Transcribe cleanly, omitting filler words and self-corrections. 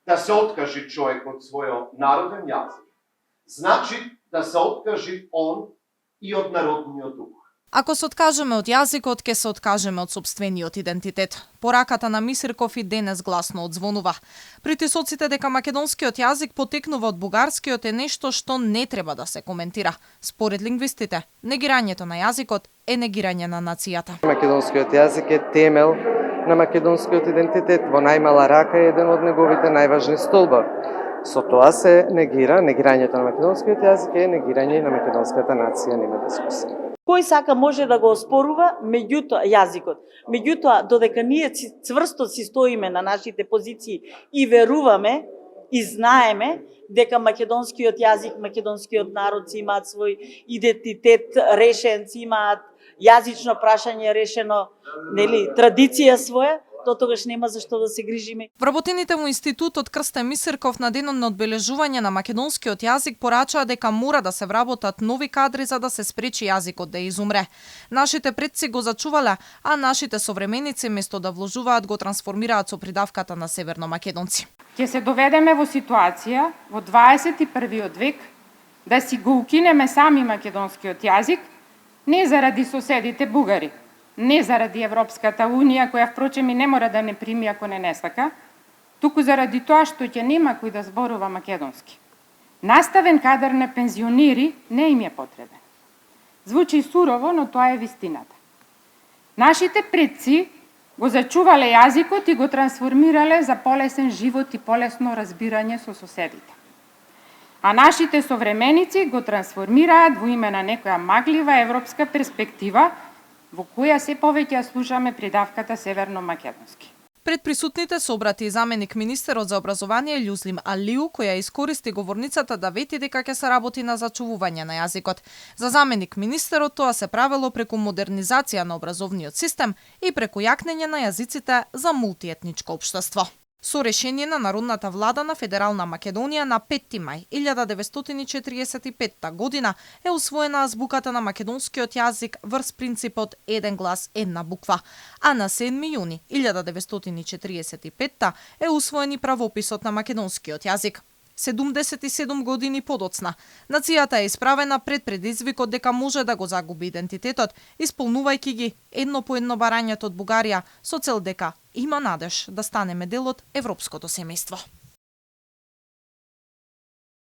да се откаже човек од својот народен јазик, значи да се откаже он и од народниот дух. Ако се откажеме од јазикот, ќе се откажеме од сопствениот идентитет. Пораката на Мисирков и денес гласно одзвонува. Притисоците дека македонскиот јазик потекнува од бугарскиот е нешто што не треба да се коментира. Според лингвистите, негирањето на јазикот е негирање на нацијата. Македонскиот јазик е темел на македонскиот идентитет, во најмала рака е еден од неговите најважни столбови. Со тоа се негирањето на македонскиот јазик е негирање на македонската нација, нема дискусија. Кој сака може да го оспорува меѓутоа јазикот. Меѓутоа, додека ние цврсто си стоиме на нашите позиции и веруваме и знаеме дека македонскиот јазик, македонскиот народ си имаат свој идентитет решен, си имаат јазично прашање решено, нели, традиција своја, до тогаш нема зашто да се грижиме. Вработените во институтот Крстен Мисирков на денот на одбележување на македонскиот јазик порачаа дека мора да се вработат нови кадри за да се спречи јазикот да изумре. Нашите предци го зачувале, а нашите современици место да вложуваат го трансформираат со придавката на северномакедонци. Ќе се доведеме во ситуација во 21. век да си го укинеме сами македонскиот јазик, не заради соседите бугари, не заради Европската Унија, која впрочем и не мора да не прими ако не сака, туку заради тоа што ќе нема кој да зборува македонски. Наставен кадар на пензионери не им е потребен. Звучи сурово, но тоа е вистината. Нашите предци го зачувале јазикот и го трансформирале за полесен живот и полесно разбирање со соседите. А нашите современици го трансформираат во име на некоја маглива европска перспектива, во која се повеќе ја слушаме придавката северно-македонски. Пред присутните се обрати и заменик министерот за образование Љузлим Алиу, која искористи говорницата да вети дека ќе се работи на зачувување на јазикот. За заменик министерот тоа се правело преку модернизација на образовниот систем и преку јакнење на јазиците за мултиетничко општество. Со решение на Народната влада на Федерална Македонија на 5 мај 1945 година е усвоена азбуката на македонскиот јазик врз принципот еден глас, една буква, а на 7 јуни 1945 е усвоен и правописот на македонскиот јазик. 77 години подоцна, нацијата е исправена пред предизвикот дека може да го загуби идентитетот, исполнувајќи ги едно по едно барањето од Бугарија со цел дека има надеж да станеме дел од европското семејство.